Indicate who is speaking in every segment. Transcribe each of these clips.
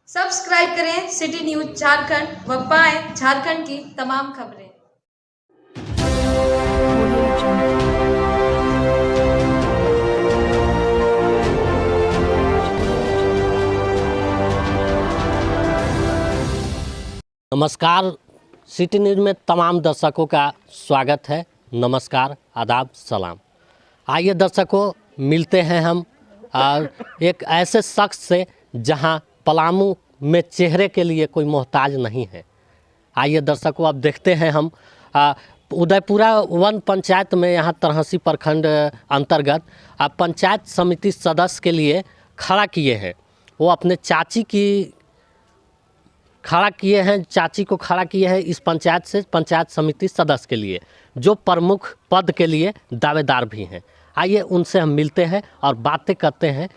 Speaker 1: Subscribe करें city news Jharkhand व पाएं झारखंड की तमाम खबरें।
Speaker 2: नमस्कार, सिटी न्यूज़ में तमाम दर्शकों का स्वागत है। नमस्कार, आदाब, सलाम। आइए दर्शकों, मिलते हैं हम एक ऐसे शख्स से जहां पलामू में चेहरे के लिए कोई मोहताज नहीं है। आइए दर्शकों, अब देखते हैं हम उदयपुरा वन पंचायत में यहाँ तरहसी प्रखंड अंतर्गत पंचायत समिति सदस्य के लिए खड़ा किए हैं। वो अपने चाची को खड़ा किए हैं इस पंचायत से पंचायत समिति सदस्य के लिए, जो प्रमुख पद के लिए दावेदार भी हैं। आइए उनसे हम मिलते हैं और बातें करते हैं।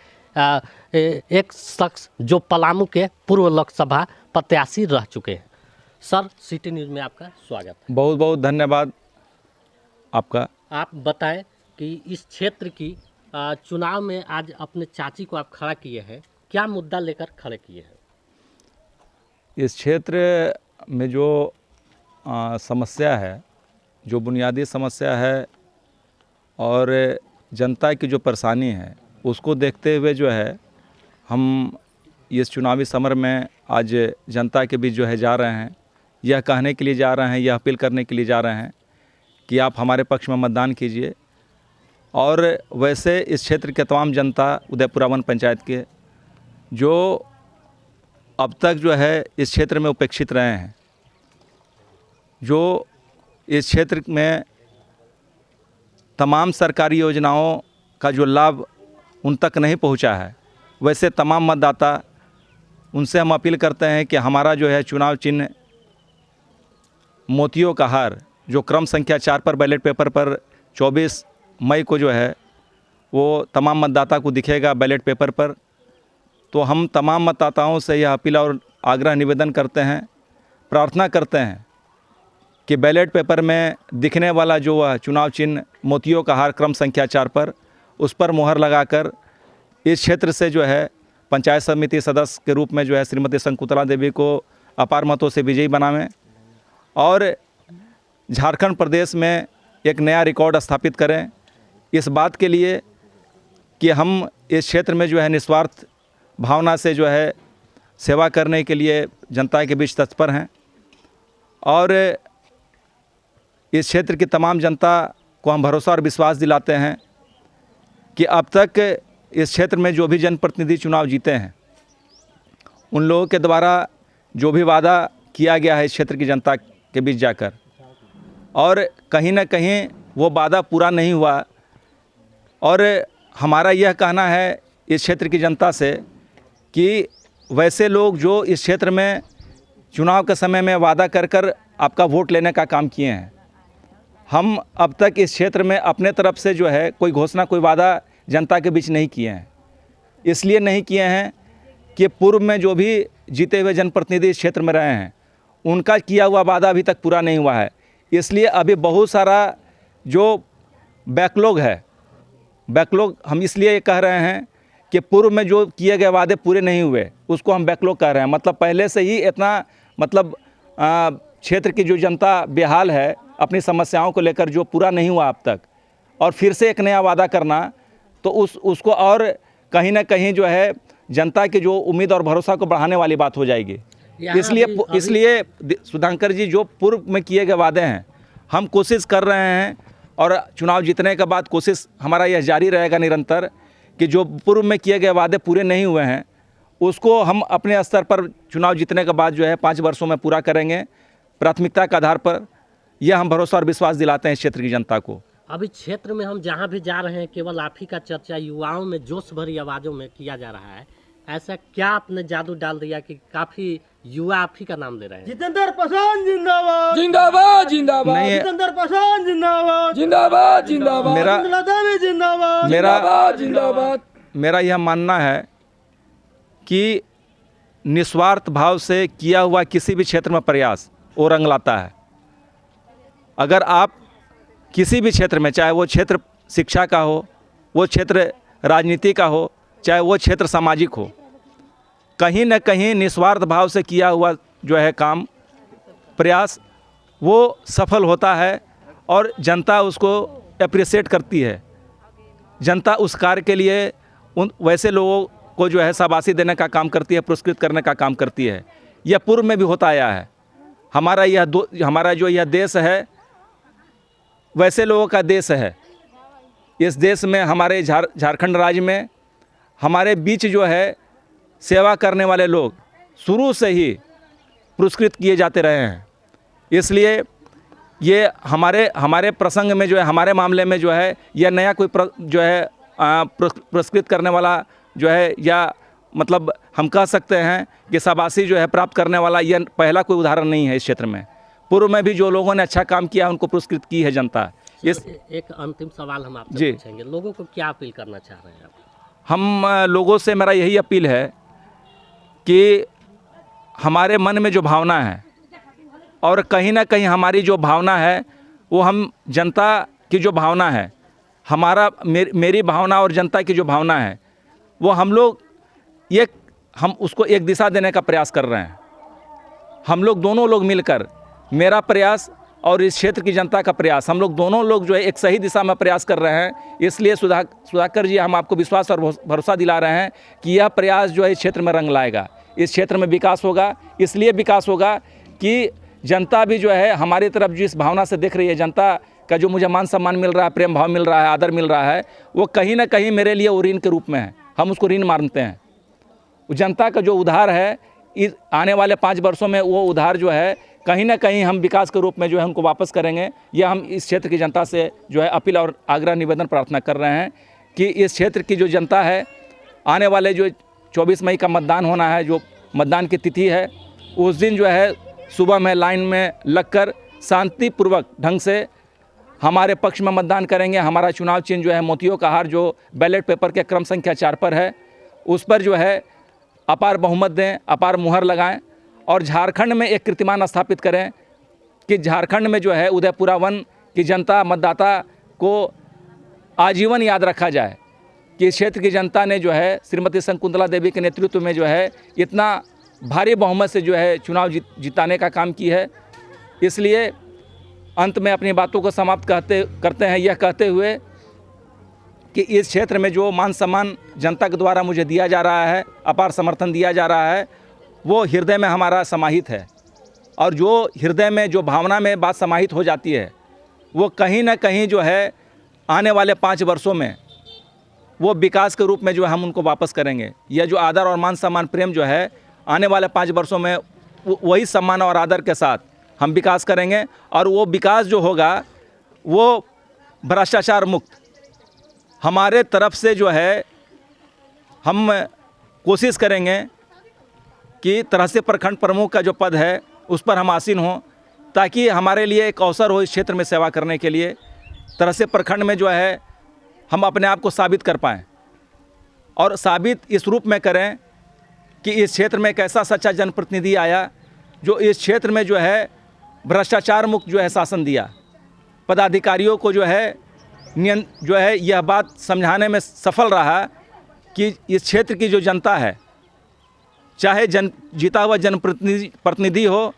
Speaker 2: एक शख्स जो पलामू के पूर्व लोकसभा प्रत्याशी रह चुके हैं। सर, सिटी न्यूज़ में आपका स्वागत है।
Speaker 3: बहुत बहुत धन्यवाद आपका।
Speaker 2: आप बताएं कि इस क्षेत्र की चुनाव में आज अपने चाची को आप खड़ा किए हैं, क्या मुद्दा लेकर खड़े किए हैं?
Speaker 3: इस क्षेत्र में जो समस्या है, जो बुनियादी समस्या है और जनता की जो परेशानी है, उसको देखते हुए जो है हम इस चुनावी समर में आज जनता के बीच जो है जा रहे हैं। यह कहने के लिए जा रहे हैं, यह अपील करने के लिए जा रहे हैं कि आप हमारे पक्ष में मतदान कीजिए। और वैसे इस क्षेत्र के तमाम जनता उदयपुरा वन पंचायत के जो अब तक जो है इस क्षेत्र में उपेक्षित रहे हैं, जो इस क्षेत्र में तमाम सरकारी योजनाओं का जो लाभ उन तक नहीं पहुंचा है, वैसे तमाम मतदाता, उनसे हम अपील करते हैं कि हमारा जो है चुनाव चिन्ह मोतियों का हार, जो क्रम संख्या 4 पर बैलेट पेपर पर 24 मई को जो है वो तमाम मतदाता को दिखेगा बैलेट पेपर पर। तो हम तमाम मतदाताओं से यह अपील और आग्रह निवेदन करते हैं, प्रार्थना करते हैं कि बैलेट पेपर में दिखने वाला जो वह चुनाव चिन्ह मोतियों का हार क्रम संख्या 4 पर, उस पर मुहर लगाकर इस क्षेत्र से जो है पंचायत समिति सदस्य के रूप में जो है श्रीमती शंकुतला देवी को अपार मतों से विजयी बनावें और झारखंड प्रदेश में एक नया रिकॉर्ड स्थापित करें। इस बात के लिए कि हम इस क्षेत्र में जो है निस्वार्थ भावना से जो है सेवा करने के लिए जनता के बीच तत्पर हैं और इस क्षेत्र की तमाम जनता को हम भरोसा और विश्वास दिलाते हैं कि अब तक इस क्षेत्र में जो भी जनप्रतिनिधि चुनाव जीते हैं, उन लोगों के द्वारा जो भी वादा किया गया है इस क्षेत्र की जनता के बीच जाकर, और कहीं ना कहीं वो वादा पूरा नहीं हुआ। और हमारा यह कहना है इस क्षेत्र की जनता से कि वैसे लोग जो इस क्षेत्र में चुनाव के समय में वादा कर आपका वोट लेने का काम किए हैं, हम अब तक इस क्षेत्र में अपने तरफ से जो है कोई घोषणा, कोई वादा जनता के बीच नहीं किए हैं। इसलिए नहीं किए हैं कि पूर्व में जो भी जीते हुए जनप्रतिनिधि इस क्षेत्र में रहे हैं, उनका किया हुआ वादा अभी तक पूरा नहीं हुआ है। इसलिए अभी बहुत सारा जो बैकलॉग है, बैकलॉग हम इसलिए कह रहे हैं कि पूर्व में जो किए गए वादे पूरे नहीं हुए, उसको हम बैकलॉग कह रहे हैं। मतलब पहले से ही इतना क्षेत्र की जो जनता बेहाल है अपनी समस्याओं को लेकर, जो पूरा नहीं हुआ अब तक, और फिर से एक नया वादा करना, तो उसको और कहीं ना कहीं जो है जनता की जो उम्मीद और भरोसा को बढ़ाने वाली बात हो जाएगी। इसलिए सुधाकर जी, जो पूर्व में किए गए वादे हैं, हम कोशिश कर रहे हैं और चुनाव जीतने के बाद कोशिश हमारा यह जारी रहेगा निरंतर कि जो पूर्व में किए गए वादे पूरे नहीं हुए हैं, उसको हम अपने स्तर पर चुनाव जीतने के बाद जो है 5 वर्षों में पूरा करेंगे प्राथमिकता के आधार पर। यह हम भरोसा और विश्वास दिलाते हैं इस क्षेत्र की जनता को।
Speaker 2: अभी क्षेत्र में हम जहाँ भी जा रहे हैं, केवल आप ही का चर्चा युवाओं में जोश भरी आवाज़ों में किया जा रहा है। ऐसा क्या आपने जादू डाल दिया कि काफ़ी युवा आप ही का नाम ले रहे हैं?
Speaker 4: जितेंद्र पासवान जिंदाबाद,
Speaker 5: जिंदाबाद जिंदाबाद,
Speaker 3: नहीं,
Speaker 4: जितेंद्र पासवान जिंदाबाद,
Speaker 5: जिंदाबाद जिंदाबाद,
Speaker 4: शंकुतला देवी जिंदाबाद,
Speaker 5: जिंदाबाद जिंदाबाद।
Speaker 3: मेरा यह मानना है कि निस्वार्थ भाव से किया हुआ किसी भी क्षेत्र में प्रयास वो रंग लाता है। अगर आप किसी भी क्षेत्र में, चाहे वो क्षेत्र शिक्षा का हो, वो क्षेत्र राजनीति का हो, चाहे वो क्षेत्र सामाजिक हो, कहीं न कहीं निस्वार्थ भाव से किया हुआ जो है काम प्रयास वो सफल होता है और जनता उसको अप्रिशिएट करती है। जनता उस कार्य के लिए उन वैसे लोगों को जो है शाबाशी देने का काम करती है, पुरस्कृत करने का काम करती है। यह पूर्व में भी होता आया है। हमारा जो यह देश है वैसे लोगों का देश है। इस देश में हमारे झारखंड राज्य में हमारे बीच जो है सेवा करने वाले लोग शुरू से ही पुरस्कृत किए जाते रहे हैं। इसलिए ये हमारे प्रसंग में जो है, हमारे मामले में जो है, यह नया कोई जो है पुरस्कृत करने वाला जो है, या मतलब हम कह सकते हैं कि शाबाशी जो है प्राप्त करने वाला यह पहला कोई उदाहरण नहीं है। इस क्षेत्र में पूर्व में भी जो लोगों ने अच्छा काम किया उनको पुरस्कृत की है जनता। इस
Speaker 2: एक अंतिम सवाल हम आपसे
Speaker 3: जी
Speaker 2: पूछेंगे, लोगों को क्या अपील करना चाह रहे हैं आप?
Speaker 3: हम लोगों से मेरा यही अपील है कि हमारे मन में जो भावना है और कहीं ना कहीं हमारी जो भावना है वो हम जनता की जो भावना है, मेरी भावना और जनता की जो भावना है वो हम उसको एक दिशा देने का प्रयास कर रहे हैं। हम लोग दोनों लोग मिलकर, मेरा प्रयास और इस क्षेत्र की जनता का प्रयास, हम लोग दोनों लोग जो है एक सही दिशा में प्रयास कर रहे हैं। इसलिए सुधाकर जी, हम आपको विश्वास और भरोसा दिला रहे हैं कि यह प्रयास जो है इस क्षेत्र में रंग लाएगा, इस क्षेत्र में विकास होगा। इसलिए विकास होगा कि जनता भी जो है हमारी तरफ जिस भावना से देख रही है, जनता का जो मुझे मान सम्मान मिल रहा है, प्रेम भाव मिल रहा है, आदर मिल रहा है, वो कहीं ना कहीं मेरे लिए वो ऋण के रूप में है। हम उसको ऋण मानते हैं। जनता का जो उधार है इस आने वाले 5 वर्षों में, वो उधार जो है कहीं ना कहीं हम विकास के रूप में जो है उनको वापस करेंगे। यह हम इस क्षेत्र की जनता से जो है अपील और आग्रह निवेदन प्रार्थना कर रहे हैं कि इस क्षेत्र की जो जनता है, आने वाले जो 24 मई का मतदान होना है, जो मतदान की तिथि है, उस दिन जो है सुबह में लाइन में लगकर शांतिपूर्वक ढंग से हमारे पक्ष में मतदान करेंगे। हमारा चुनाव चिन्ह जो है मोतियों का हार, जो बैलेट पेपर के क्रम संख्या 4 पर है, उस पर जो है अपार बहुमत दें, अपार मुहर लगाएं और झारखंड में एक कीर्तिमान स्थापित करें कि झारखंड में जो है उदयपुरा वन की जनता, मतदाता को आजीवन याद रखा जाए कि इस क्षेत्र की जनता ने जो है श्रीमती शकुंतला देवी के नेतृत्व में जो है इतना भारी बहुमत से जो है चुनाव जिताने का काम की है। इसलिए अंत में अपनी बातों को समाप्त करते हैं यह कहते हुए कि इस क्षेत्र में जो मान सम्मान जनता के द्वारा मुझे दिया जा रहा है, अपार समर्थन दिया जा रहा है, वो हृदय में हमारा समाहित है। और जो हृदय में जो भावना में बात समाहित हो जाती है, वो कहीं ना कहीं जो है आने वाले 5 वर्षों में वो विकास के रूप में जो है हम उनको वापस करेंगे। यह जो आदर और मान सम्मान प्रेम जो है आने वाले 5 वर्षों में वही सम्मान और आदर के साथ हम विकास करेंगे। और वो विकास जो होगा वो भ्रष्टाचार मुक्त हमारे तरफ से जो है हम कोशिश करेंगे कि तहसील प्रखंड प्रमुख का जो पद है उस पर हम आसीन हों, ताकि हमारे लिए एक अवसर हो इस क्षेत्र में सेवा करने के लिए। तहसील प्रखंड में जो है हम अपने आप को साबित कर पाएँ और साबित इस रूप में करें कि इस क्षेत्र में एक ऐसा सच्चा जनप्रतिनिधि आया जो इस क्षेत्र में जो है भ्रष्टाचार मुक्त जो है शासन दिया। पदाधिकारियों को जो है यह बात समझाने में सफल रहा कि इस क्षेत्र की जो जनता है, चाहे जीता हुआ जनप्रतिनिधि हो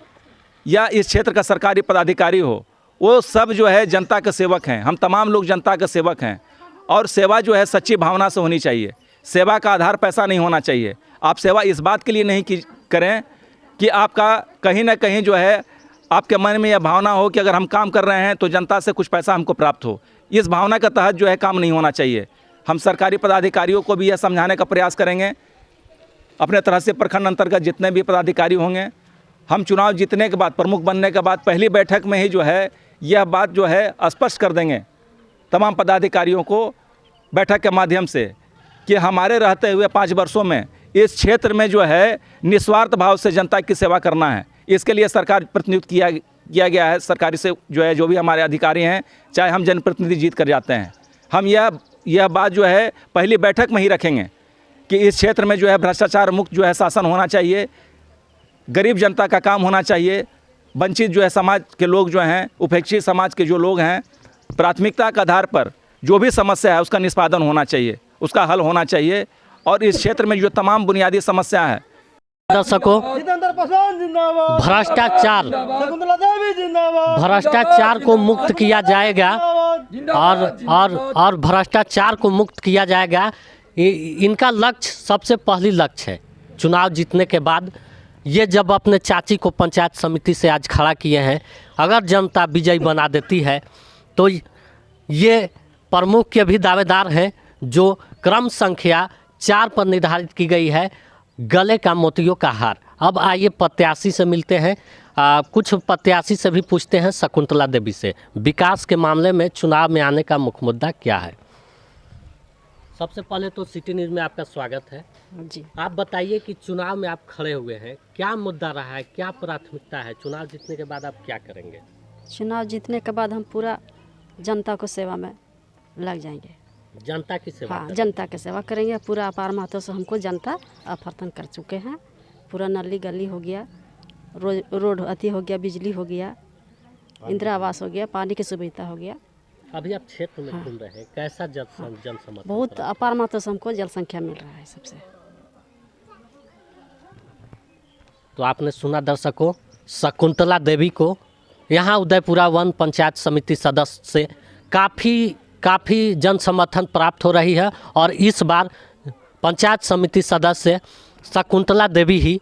Speaker 3: या इस क्षेत्र का सरकारी पदाधिकारी हो, वो सब जो है जनता के सेवक हैं। हम तमाम लोग जनता के सेवक हैं और सेवा जो है सच्ची भावना से होनी चाहिए। सेवा का आधार पैसा नहीं होना चाहिए। आप सेवा इस बात के लिए नहीं करें कि आपका कहीं ना कहीं जो है आपके मन में यह भावना हो कि अगर हम काम कर रहे हैं तो जनता से कुछ पैसा हमको प्राप्त हो। इस भावना के तहत जो है काम नहीं होना चाहिए। हम सरकारी पदाधिकारियों को भी यह समझाने का प्रयास करेंगे। अपने तरह से प्रखंड अंतर्गत जितने भी पदाधिकारी होंगे, हम चुनाव जीतने के बाद, प्रमुख बनने के बाद पहली बैठक में ही जो है यह बात जो है स्पष्ट कर देंगे तमाम पदाधिकारियों को बैठक के माध्यम से कि हमारे रहते हुए 5 वर्षों में इस क्षेत्र में जो है निस्वार्थ भाव से जनता की सेवा करना है। इसके लिए सरकार प्रतिनियुक्त किया गया है। सरकारी से जो है जो भी हमारे अधिकारी हैं, चाहे हम जनप्रतिनिधि जीत कर जाते हैं, हम यह बात जो है पहली बैठक में ही रखेंगे कि इस क्षेत्र में जो है भ्रष्टाचार मुक्त जो है शासन होना चाहिए, गरीब जनता का काम होना चाहिए, वंचित जो है समाज के लोग जो हैं, उपेक्षित समाज के जो लोग हैं, प्राथमिकता के आधार पर जो भी समस्या है उसका निष्पादन होना चाहिए, उसका हल होना चाहिए। और इस क्षेत्र में जो तमाम बुनियादी समस्या है,
Speaker 2: दर्शकों,
Speaker 4: जितेंद्र प्रसाद जिंदाबाद,
Speaker 2: भ्रष्टाचार
Speaker 4: शकुंतला देवी जिंदाबाद,
Speaker 2: भ्रष्टाचार को मुक्त किया जाएगा और भ्रष्टाचार को मुक्त किया जाएगा। इनका लक्ष्य, सबसे पहली लक्ष्य है चुनाव जीतने के बाद, ये जब अपने चाची को पंचायत समिति से आज खड़ा किए हैं, अगर जनता विजयी बना देती है तो ये प्रमुख के भी दावेदार हैं जो क्रम संख्या 4 पर निर्धारित की गई है, गले का मोतियों का हार। अब आइए प्रत्याशी से मिलते हैं, कुछ प्रत्याशी से भी पूछते हैं, शकुंतला देवी से, विकास के मामले में चुनाव में आने का मुख्य मुद्दा क्या है। सबसे पहले तो सिटी न्यूज़ में आपका स्वागत है
Speaker 6: जी।
Speaker 2: आप बताइए कि चुनाव में आप खड़े हुए हैं, क्या मुद्दा रहा है, क्या प्राथमिकता है, चुनाव जीतने के बाद आप क्या करेंगे।
Speaker 6: चुनाव जीतने के बाद हम पूरा जनता को सेवा में लग जाएंगे।
Speaker 2: जनता की सेवा
Speaker 6: हाँ,
Speaker 2: करेंगे।
Speaker 6: जनता की सेवा करेंगे। पूरा अपार महत्व से हमको जनता अफरतन कर चुके हैं। पूरा नली गली हो गया, रोड अति हो गया, बिजली हो गया, इंदिरा आवास हो गया, पानी की सुविधा हो गया।
Speaker 2: अभी आप क्षेत्र में घूम रहे हैं, कैसा जन समर्थन
Speaker 6: बहुत अपार महत्व से हमको जनसंख्या मिल रहा है सबसे।
Speaker 2: तो आपने सुना दर्शकों, शकुंतला देवी को यहाँ उदयपुरा वन पंचायत समिति सदस्य से काफ़ी जन समर्थन प्राप्त हो रही है और इस बार पंचायत समिति सदस्य शकुंतला देवी ही